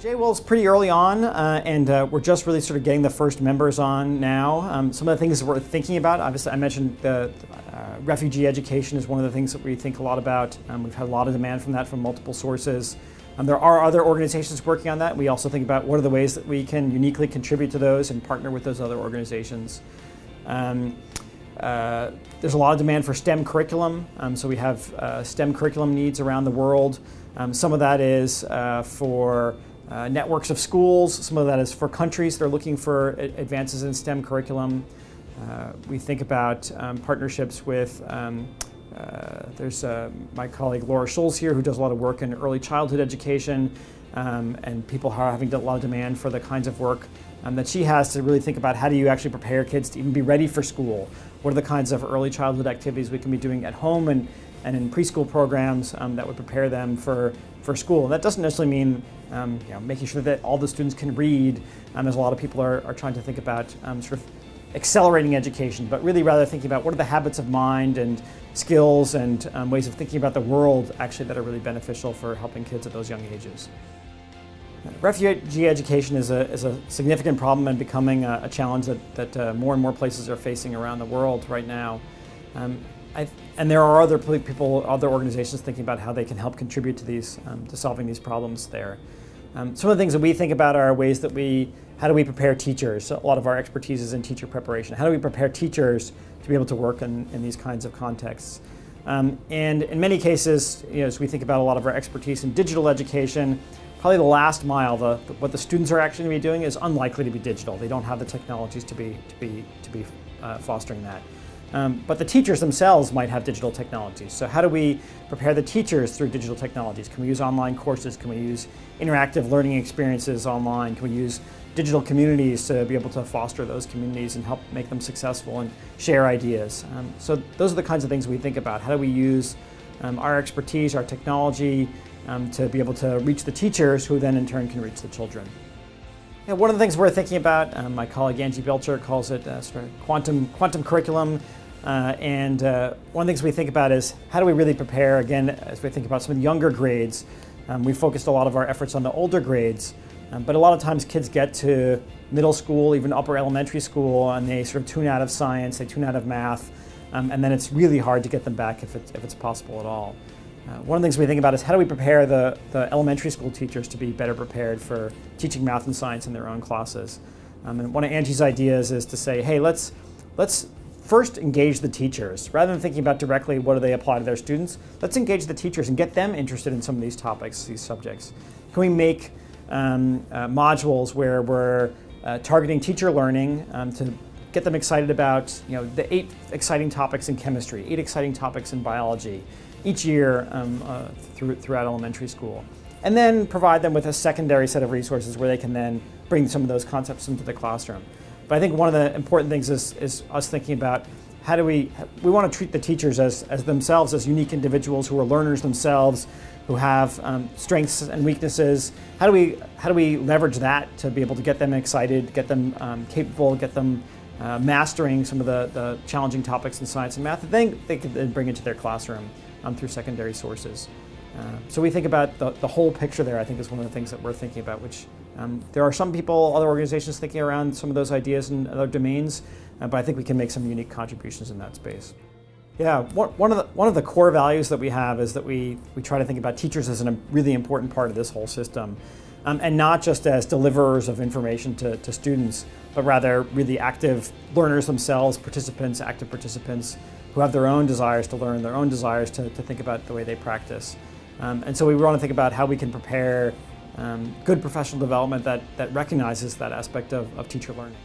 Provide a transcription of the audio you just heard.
JWell's pretty early on, and we're just really sort of getting the first members on now. Some of the things that we're thinking about, obviously I mentioned the refugee education is one of the things that we think a lot about. We've had a lot of demand from that from multiple sources. There are other organizations working on that. We also think about what are the ways that we can uniquely contribute to those and partner with those other organizations. There's a lot of demand for STEM curriculum, so we have STEM curriculum needs around the world. Some of that is for networks of schools, some of that is for countries that are looking for advances in STEM curriculum. We think about partnerships with, there's my colleague Laura Schulz here who does a lot of work in early childhood education, and people are having a lot of demand for the kinds of work that she has to really think about how do you actually prepare kids to even be ready for school. What are the kinds of early childhood activities we can be doing at home and in preschool programs that would prepare them for school. And that doesn't necessarily mean making sure that all the students can read, as a lot of people are trying to think about sort of accelerating education, but really rather thinking about what are the habits of mind and skills and ways of thinking about the world actually that are really beneficial for helping kids at those young ages. Refugee education is a significant problem and becoming a challenge that more and more places are facing around the world right now. And there are other people, other organizations thinking about how they can help contribute to these, to solving these problems there. Some of the things that we think about are ways that how do we prepare teachers? A lot of our expertise is in teacher preparation. How do we prepare teachers to be able to work in these kinds of contexts? And in many cases, as we think about a lot of our expertise in digital education, probably the last mile, what the students are actually going to be doing is unlikely to be digital. They don't have the technologies to be fostering that. But the teachers themselves might have digital technologies. So how do we prepare the teachers through digital technologies? Can we use online courses? Can we use interactive learning experiences online? Can we use digital communities to be able to foster those communities and help make them successful and share ideas? So those are the kinds of things we think about. How do we use our expertise, our technology, to be able to reach the teachers who then in turn can reach the children? One of the things we're thinking about, my colleague Angie Belcher calls it sort of quantum curriculum. And one of the things we think about is how do we really prepare, again, as we think about some of the younger grades. We focused a lot of our efforts on the older grades, but a lot of times kids get to middle school, even upper elementary school, and they sort of tune out of science, they tune out of math, and then it's really hard to get them back if it's possible at all. One of the things we think about is how do we prepare the elementary school teachers to be better prepared for teaching math and science in their own classes. And one of Angie's ideas is to say, hey, let's first engage the teachers. Rather than thinking about directly what do they apply to their students, let's engage the teachers and get them interested in some of these topics, these subjects. Can we make modules where we're targeting teacher learning to get them excited about the 8 exciting topics in chemistry, 8 exciting topics in biology each year throughout elementary school. And then provide them with a secondary set of resources where they can then bring some of those concepts into the classroom. But I think one of the important things is us thinking about how do we want to treat the teachers as themselves as unique individuals who are learners themselves, who have strengths and weaknesses. How do we leverage that to be able to get them excited, get them capable, get them mastering some of the challenging topics in science and math that they can then bring into their classroom through secondary sources. So we think about the whole picture there, I think, is one of the things that we're thinking about, which there are some people, other organizations thinking around some of those ideas in other domains, but I think we can make some unique contributions in that space. Yeah, one of the core values that we have is that we try to think about teachers as a really important part of this whole system, and not just as deliverers of information to students, but rather really active learners themselves, active participants who have their own desires to learn, their own desires to think about the way they practice. And so we want to think about how we can prepare good professional development that recognizes that aspect of teacher learning.